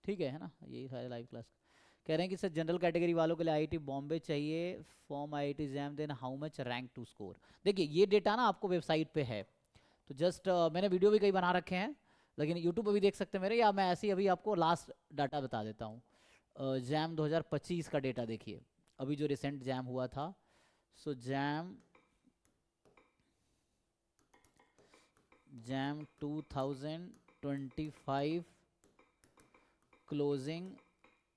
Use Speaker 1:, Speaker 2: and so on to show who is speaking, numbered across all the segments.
Speaker 1: ठीक है ना, यही था लाइव क्लास। कह रहे हैं कि सर जनरल कैटेगरी वालों के लिए आईआईटी बॉम्बे चाहिए from IIT exam, then how much rank to score. देखिए ये डेटा ना आपको वेबसाइट पे है, तो जस्ट मैंने वीडियो भी कई बना रखे हैं, लेकिन यूट्यूब पे भी देख सकते हैं मेरे, या मैं ऐसे ही अभी आपको लास्ट डाटा बता देता हूँ। जैम 2025 का डेटा देखिए, अभी जो रिसेंट जैम हुआ था। सो जैम 2025 क्लोजिंग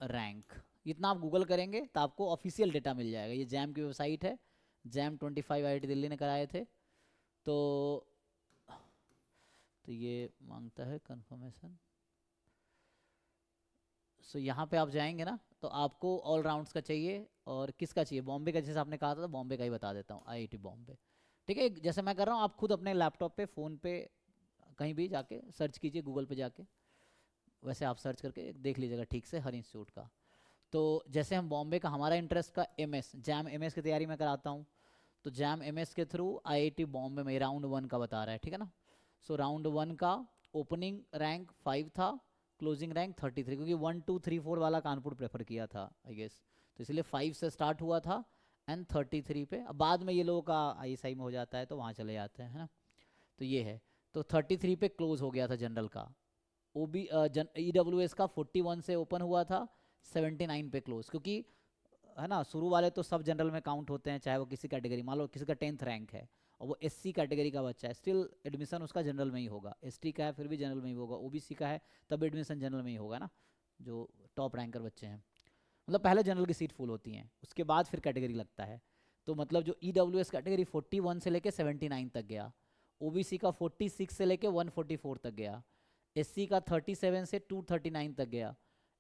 Speaker 1: रैंक, इतना आप गूगल करेंगे तो आपको ऑफिशियल डेटा मिल जाएगा। ये जैम की वेबसाइट है, जैम 25 आईआईटी दिल्ली ने कराए थे। तो ये मांगता है कंफर्मेशन। सो यहाँ पे आप जाएंगे ना, तो आपको ऑल राउंड्स का चाहिए, और किसका चाहिए, बॉम्बे का, जैसे आपने कहा था, तो बॉम्बे का ही बता देता हूँ, आईआईटी बॉम्बे। ठीक है, जैसे मैं कर रहा हूँ, आप खुद अपने लैपटॉप पे, फ़ोन पे, कहीं भी जाके सर्च कीजिए, गूगल पे जाके, वैसे आप सर्च करके देख लीजिएगा ठीक से हर इंस्टीट्यूट का। तो जैसे हम बॉम्बे का, हमारा इंटरेस्ट का एमएस, जैम एमएस की तैयारी मैं कराता हूँ, तो जैम एमएस के थ्रू आईआईटी बॉम्बे में राउंड 1 का बता रहा है, ठीक है ना। सो राउंड 1 का ओपनिंग रैंक 5 था, क्लोजिंग रैंक 33, क्योंकि 1 2 3 4 वाला कानपुर प्रेफर किया था आई गेस, तो इसलिए 5 से स्टार्ट हुआ था एंड 33 पे। अब बाद में ये लोगों का आईएसआई में हो जाता है तो वहाँ चले जाते हैं, है ना। तो ये है, तो 33 पे क्लोज हो गया था जनरल का। ओबी ईडब्ल्यूएस का 41 से ओपन हुआ था, 79 पे क्लोज, क्योंकि है ना, शुरू वाले तो सब जनरल में काउंट होते हैं, चाहे वो किसी कैटेगरी, मान लो किसी का 10th रैंक है और वो एससी कैटेगरी का बच्चा है, स्टिल एडमिशन उसका जनरल में ही होगा। एसटी का है फिर भी जनरल में ही होगा, ओबीसी का है तब एडमिशन जनरल में ही होगा ना, जो टॉप रैंकर बच्चे हैं। मतलब पहले जनरल की सीट फुल होती हैं, उसके बाद फिर कैटेगरी लगता है। तो मतलब जो ईडब्ल्यूएस कैटेगरी 41 से लेके 79 तक गया, ओबीसी का 46 से लेके 144 तक गया, एससी का 37 से 239 तक गया,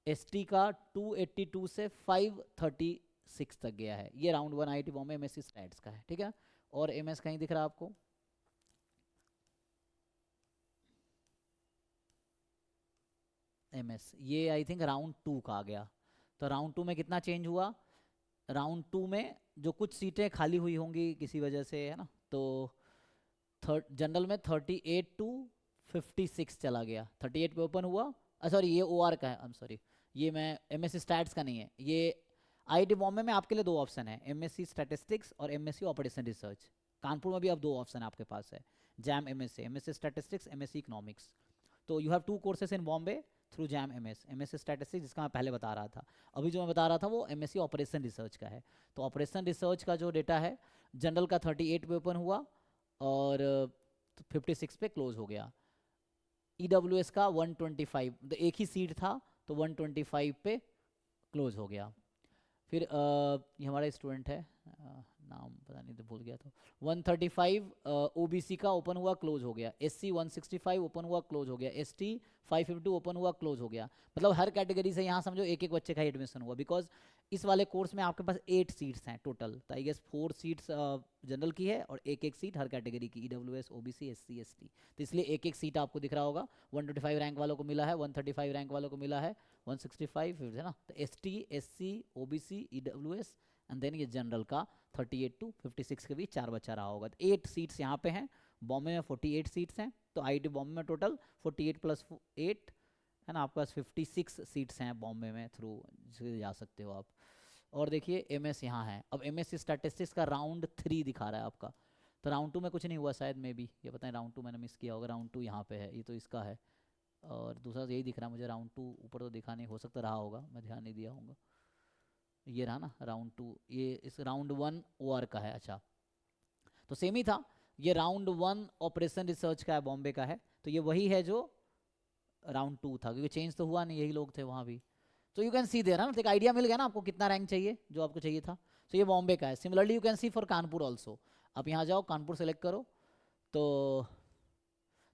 Speaker 1: एसटी का 282 से 536 तक गया है। ये round 1 IIT Bombay MSc stats का है, ठीक है। और एमएस कहीं दिख रहा है आपको? एमएस ये आई थिंक राउंड 2 का आ गया। तो राउंड 2 में कितना चेंज हुआ, राउंड 2 में जो कुछ सीटें खाली हुई होंगी किसी वजह से, है ना, तो जनरल में 38 टू 56 चला गया, 38 पे ओपन हुआ। सॉरी ये ओआर का है, आई एम सॉरी, ये मैं एमएससी स्टैट्स का नहीं है ये। आईआईटी बॉम्बे में आपके लिए दो ऑप्शन है, एमएससी स्टैटिस्टिक्स और एमएससी ऑपरेशन रिसर्च। कानपुर में भी अब दो ऑप्शन आपके पास है, JAM MSc, MSc statistics, MSc economics. तो you have two courses in Bombay through JAM MS, MSc statistics जिसका मैं पहले बता रहा था, अभी जो मैं बता रहा था वो एमएससी ऑपरेशन रिसर्च का है। तो ऑपरेशन रिसर्च का जो डेटा है, जनरल का 38 पे ओपन हुआ और 56 पे क्लोज हो गया। ईडब्ल्यूएस का 125, तो एक ही सीट था तो 125 पे क्लोज हो गया। फिर ये हमारा स्टूडेंट है, नाम पता नहीं तो भूल गया, तो 135 ओबीसी का ओपन हुआ क्लोज हो गया, एससी 165 ओपन हुआ क्लोज हो गया, एसटी 552 ओपन हुआ क्लोज हो गया। मतलब हर कैटेगरी से यहाँ समझो एक एक बच्चे का ही एडमिशन हुआ, बिकॉज इस वाले कोर्स में आपके पास 8 सीट्स हैं टोटल, तो आई गेस 4 सीट्स जनरल की है और एक एक सीट हर कैटेगरी की, ईडब्ल्यूएस, ओबीसी, एससी, एसटी, तो इसलिए एक एक सीट आपको दिख रहा होगा। 125 रैंक वालों को मिला है, 135 रैंक वालों को मिला है, 165 है ना, तो ST, SC, OBC, EWS and then ये जनरल का 38 टू 56 के बीच चार बच्चा रहा होगा। तो 8 सीट्स यहाँ पे हैं, बॉम्बे में 48 सीट्स हैं, तो आईआईटी बॉम्बे में टोटल 48 प्लस 8 है ना, आपके पास 56 सीट्स हैं बॉम्बे में, थ्रू जा सकते हो आप। और देखिए एमएस यहाँ है, अब एमएस स्टैटिस्टिक्स का राउंड 3 दिखा रहा है आपका, तो राउंड 2 में कुछ नहीं हुआ शायद, मे बी ये पता है, राउंड 2 मैंने मिस किया होगा, राउंड 2 यहाँ पे है, ये तो इसका है, और दूसरा यही दिख रहा है मुझे, राउंड 2 ऊपर तो दिखा नहीं, हो सकता रहा होगा, मैं ध्यान नहीं दिया होगा। ये रहा ना राउंड 2, ये इस राउंड 1 ओआर का है, अच्छा तो सेम ही था। ये राउंड 1 ऑपरेशन रिसर्च का है, बॉम्बे का है, तो ये वही है जो राउंड 2 था, क्योंकि चेंज तो हुआ नहीं, यही लोग थे वहाँ भी। तो यू कैन सी देर ना, तो एक आइडिया मिल गया ना आपको कितना रैंक चाहिए जो आपको चाहिए था। तो ये बॉम्बे का है, similarly you can C for Kanpur also. आप यहाँ जाओ, कानपुर सेलेक्ट करो, तो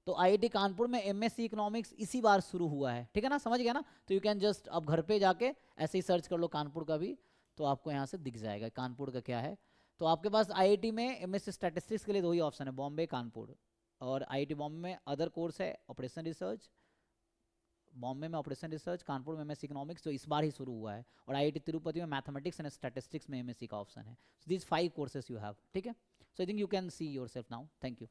Speaker 1: आईआईटी कानपुर में एमएससी इकोनॉमिक्स इसी बार शुरू हुआ है, ठीक है ना, समझ गया ना। तो यू कैन जस्ट अब घर पे जाके ऐसे ही सर्च कर लो कानपुर का भी, तो आपको यहाँ से दिख जाएगा कानपुर का क्या है। तो आपके पास आईआईटी में एमएससी स्टैटिस्टिक्स के लिए दो ही ऑप्शन है, बॉम्बे, कानपुर। और आईआईटी बॉम्बे में अदर कोर्स है ऑपरेशन रिसर्च, बॉम्बे में ऑपरेशन रिसर्च, कानपुर में एमएससी इकोनॉमिक्स जो इस बार ही शुरू हुआ है, और आईआईटी तिरुपति में मैथमेटिक्स एंड स्टैटिस्टिक्स में एमएससी का ऑप्शन है। So these 5 courses you have, ठीक है। So I think you can see yourself now, thank you.